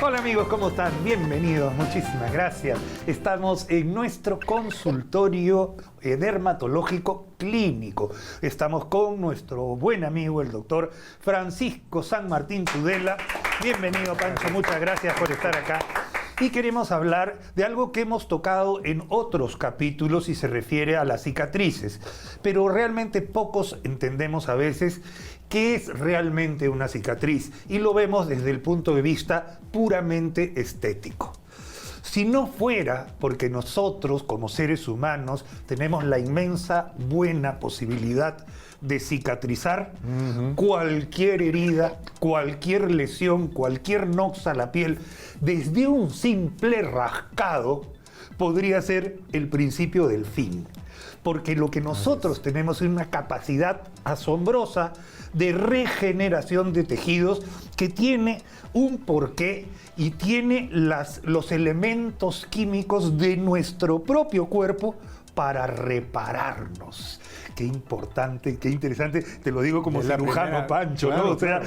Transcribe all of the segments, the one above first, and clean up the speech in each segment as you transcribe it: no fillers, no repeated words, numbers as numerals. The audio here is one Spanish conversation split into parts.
Hola amigos, ¿cómo están? Bienvenidos, muchísimas gracias. Estamos en nuestro consultorio dermatológico clínico. Estamos con nuestro buen amigo, el doctor Francisco San Martín Tudela. Bienvenido, Pancho, muchas gracias por estar acá. Y queremos hablar de algo que hemos tocado en otros capítulos y se refiere a las cicatrices. Pero realmente pocos entendemos a veces qué es realmente una cicatriz y lo vemos desde el punto de vista puramente estético. Si no fuera porque nosotros como seres humanos tenemos la inmensa buena posibilidad de cicatrizar cualquier herida, cualquier lesión, cualquier noxa a la piel, desde un simple rascado, podría ser el principio del fin. Porque lo que nosotros tenemos es una capacidad asombrosa de regeneración de tejidos que tiene un porqué y tiene los elementos químicos de nuestro propio cuerpo para repararnos. Qué importante, qué interesante, te lo digo como cirujano, Pancho, claro, ¿no? O sea,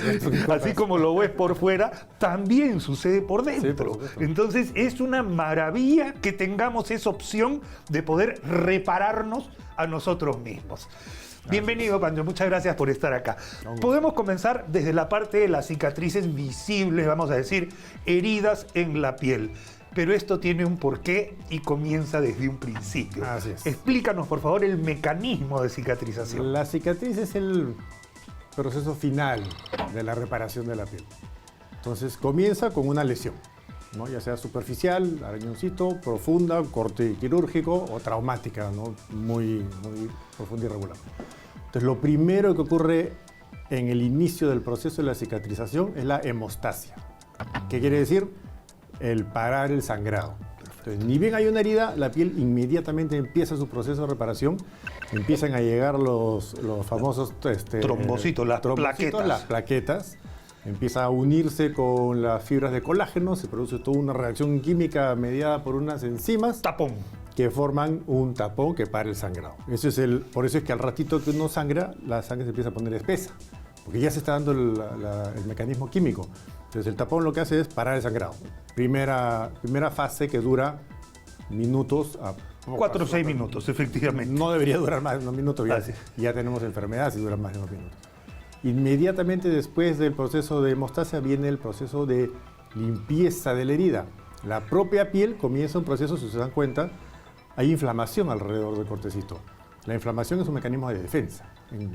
así como lo ves por fuera, también sucede por dentro. Sí, por entonces es una maravilla que tengamos esa opción de poder repararnos a nosotros mismos. Gracias. Bienvenido, Pancho, muchas gracias por estar acá. Podemos comenzar desde la parte de las cicatrices visibles, vamos a decir, heridas en la piel. Pero esto tiene un porqué y comienza desde un principio. Así es. Explícanos, por favor, el mecanismo de cicatrización. La cicatriz es el proceso final de la reparación de la piel. Entonces, comienza con una lesión, ¿no? Ya sea superficial, arañoncito, profunda, corte quirúrgico o traumática, ¿no? Muy profunda y regular. Entonces, lo primero que ocurre en el inicio del proceso de la cicatrización es la hemostasia. ¿Qué quiere decir? El parar el sangrado. Entonces, ni bien hay una herida, la piel inmediatamente empieza su proceso de reparación, empiezan a llegar los famosos trombocitos, las plaquetas, empieza a unirse con las fibras de colágeno, se produce toda una reacción química mediada por unas enzimas tapón que forman un tapón que para el sangrado. Por eso es que al ratito que uno sangra, la sangre se empieza a poner espesa, porque ya se está dando el mecanismo químico. Entonces el tapón lo que hace es parar el sangrado. Primera fase que dura minutos. 4 o 6 minutos, efectivamente. No debería durar más de unos minutos, ya tenemos enfermedades y duran más de unos minutos. Inmediatamente después del proceso de hemostasia viene el proceso de limpieza de la herida. La propia piel comienza un proceso, si se dan cuenta, hay inflamación alrededor del cortecito. La inflamación es un mecanismo de defensa.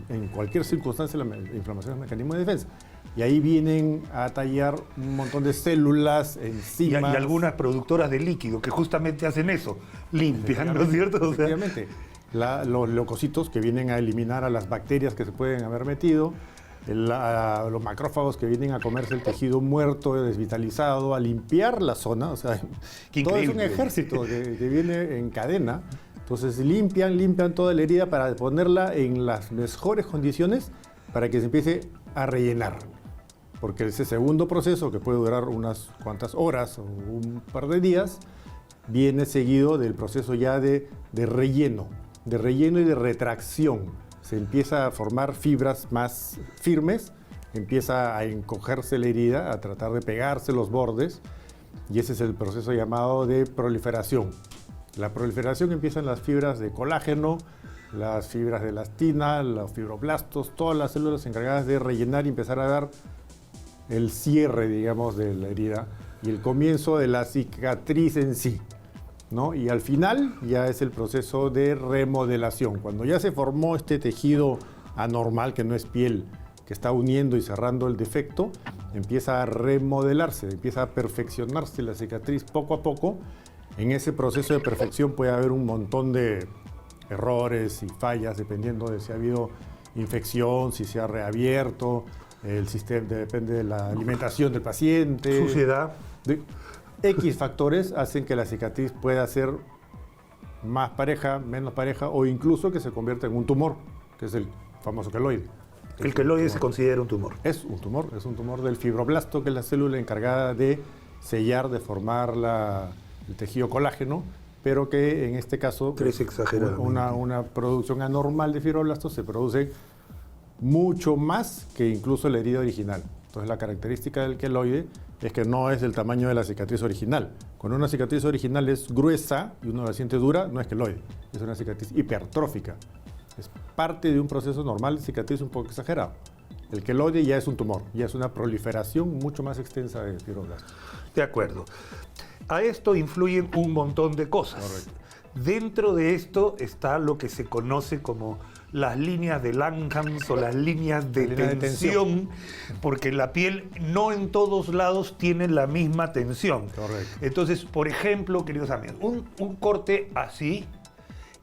En cualquier circunstancia la inflamación es un mecanismo de defensa. Y ahí vienen a tallar un montón de células, enzimas. Y algunas productoras de líquido que justamente hacen eso, limpian, ¿no es cierto? Efectivamente. Los leucocitos que vienen a eliminar a las bacterias que se pueden haber metido, los macrófagos que vienen a comerse el tejido muerto, desvitalizado, a limpiar la zona. O sea, todo es un ejército que viene en cadena. Entonces limpian toda la herida para ponerla en las mejores condiciones para que se empiece a rellenar. Porque ese segundo proceso, que puede durar unas cuantas horas o un par de días, viene seguido del proceso ya de relleno y de retracción. Se empieza a formar fibras más firmes, empieza a encogerse la herida, a tratar de pegarse los bordes, y ese es el proceso llamado de proliferación. La proliferación empieza en las fibras de colágeno, las fibras de elastina, los fibroblastos, todas las células encargadas de rellenar y empezar a dar el cierre, digamos, de la herida y el comienzo de la cicatriz en sí, ¿no? Y al final ya es el proceso de remodelación. Cuando ya se formó este tejido anormal, que no es piel, que está uniendo y cerrando el defecto, empieza a remodelarse, empieza a perfeccionarse la cicatriz poco a poco. En ese proceso de perfección puede haber un montón de errores y fallas, dependiendo de si ha habido infección, si se ha reabierto, el sistema depende de la alimentación del paciente. Suciedad. X factores hacen que la cicatriz pueda ser más pareja, menos pareja, o incluso que se convierta en un tumor, que es el famoso queloide. El queloide se considera un tumor. Es un tumor del fibroblasto, que es la célula encargada de sellar, de formar el tejido colágeno, pero que en este caso crece exageradamente. Una producción anormal de fibroblastos se produce mucho más que incluso la herida original. Entonces la característica del queloide es que no es del tamaño de la cicatriz original. Cuando una cicatriz original es gruesa y uno la siente dura, no es queloide, es una cicatriz hipertrófica. Es parte de un proceso normal de cicatriz un poco exagerado. El queloide ya es un tumor, ya es una proliferación mucho más extensa de fibroblastos. De acuerdo. A esto influyen un montón de cosas. Correcto. Dentro de esto está lo que se conoce como las líneas de Langhans o las líneas de tensión, porque la piel no en todos lados tiene la misma tensión. Correcto. Entonces, por ejemplo, queridos amigos, un corte así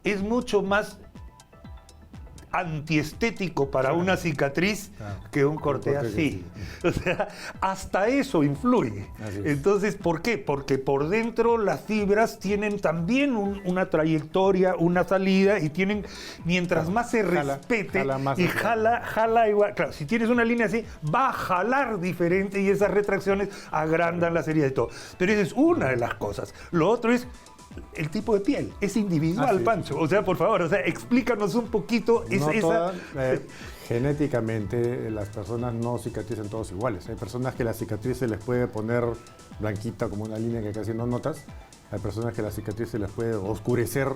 es mucho más antiestético para una cicatriz que un corte así. O sea, hasta eso influye. Entonces, ¿por qué? Porque por dentro las fibras tienen también una trayectoria, una salida, y tienen, mientras más se respete, y jala igual. Claro, si tienes una línea así, va a jalar diferente y esas retracciones agrandan las heridas y todo. Pero esa es una de las cosas. Lo otro es el tipo de piel, es individual, Pancho. O sea, por favor, explícanos un poquito. Genéticamente, las personas no cicatrizan todos iguales. Hay personas que la cicatriz se les puede poner blanquita, como una línea que casi no notas. Hay personas que la cicatriz se les puede oscurecer.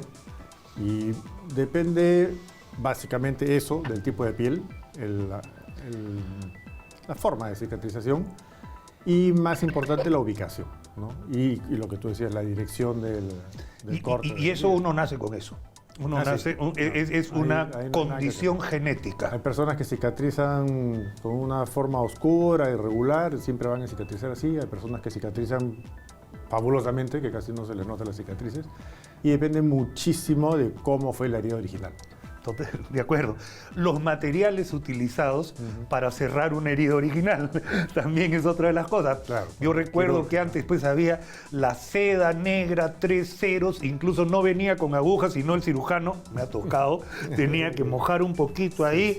Y depende básicamente eso, del tipo de piel, la forma de cicatrización. Y más importante, la ubicación, ¿no? Y lo que tú decías, la dirección del corte. Y eso uno nace con eso. Uno nace, es una condición genética. Hay personas que cicatrizan con una forma oscura, irregular, siempre van a cicatrizar así. Hay personas que cicatrizan fabulosamente, que casi no se les nota las cicatrices. Y depende muchísimo de cómo fue la herida original. De acuerdo. Los materiales utilizados para cerrar una herida original también es otra de las cosas. Claro. Yo recuerdo que antes pues había la seda negra, 3 ceros, incluso no venía con agujas, sino el cirujano, me ha tocado, tenía que mojar un poquito ahí.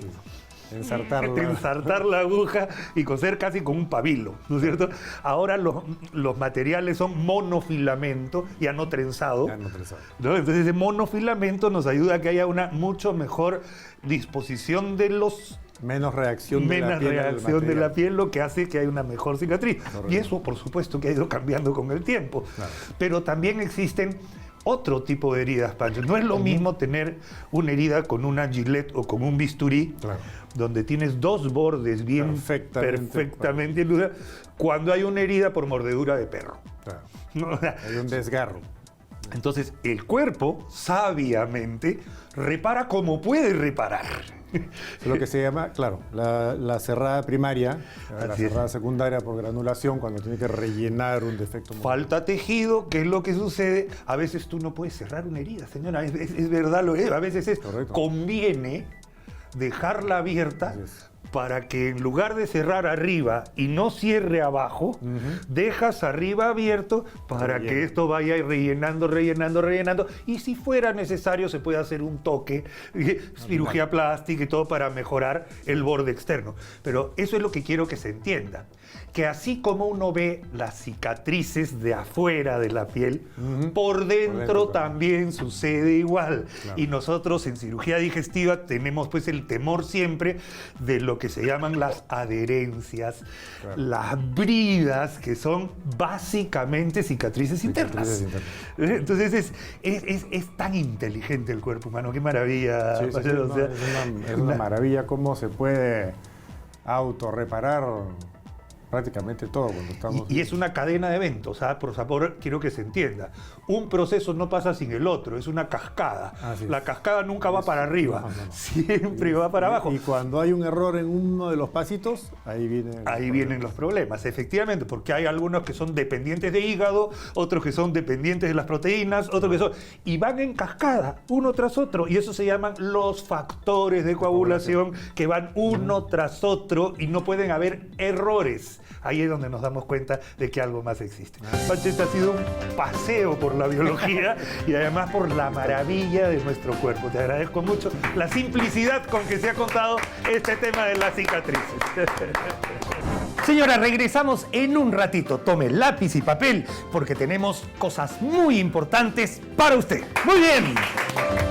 Ensartar la aguja y coser casi con un pabilo, ¿no es cierto? Ahora los materiales son monofilamento, ya no trenzado. ¿No? Entonces ese monofilamento nos ayuda a que haya una mucho mejor disposición de los... Menos reacción de la piel, lo que hace que haya una mejor cicatriz. Correcto. Y eso, por supuesto, que ha ido cambiando con el tiempo. Claro. Pero también existen otro tipo de heridas, Pancho. No es lo mismo tener una herida con una gilet o con un bisturí, donde tienes dos bordes bien perfectamente lucidos, cuando hay una herida por mordedura de perro. Claro. ¿No? Hay un desgarro. Entonces, el cuerpo, sabiamente, repara como puede reparar. Es lo que se llama, claro, la cerrada primaria, la cerrada secundaria por granulación, cuando tiene que rellenar un defecto. Falta tejido, ¿qué es lo que sucede? A veces tú no puedes cerrar una herida, señora, es verdad lo es. A veces conviene dejarla abierta para que en lugar de cerrar arriba y no cierre abajo, dejas arriba abierto para que esto vaya rellenando. Y si fuera necesario, se puede hacer un toque, cirugía plástica y todo para mejorar el borde externo. Pero eso es lo que quiero que se entienda. Que así como uno ve las cicatrices de afuera de la piel, por dentro también sucede igual. Claro. Y nosotros en cirugía digestiva tenemos pues el temor siempre de lo que se llaman las adherencias, las bridas, que son básicamente cicatrices internas. Entonces es tan inteligente el cuerpo humano, qué maravilla. Es una maravilla cómo se puede autorreparar prácticamente todo cuando estamos... Y es una cadena de eventos, por favor, quiero que se entienda. Un proceso no pasa sin el otro, es una cascada. La cascada nunca va para arriba, siempre va para abajo. Y cuando hay un error en uno de los pasitos, ahí vienen los problemas, efectivamente, porque hay algunos que son dependientes de hígado, otros que son dependientes de las proteínas, otros que son... Y van en cascada, uno tras otro, y eso se llaman los factores de coagulación, que van uno tras otro y no pueden haber errores. Ahí es donde nos damos cuenta de que algo más existe. Pancho, este ha sido un paseo por la biología y además por la maravilla de nuestro cuerpo. Te agradezco mucho la simplicidad con que se ha contado este tema de las cicatrices. Señora, regresamos en un ratito. Tome lápiz y papel porque tenemos cosas muy importantes para usted. Muy bien.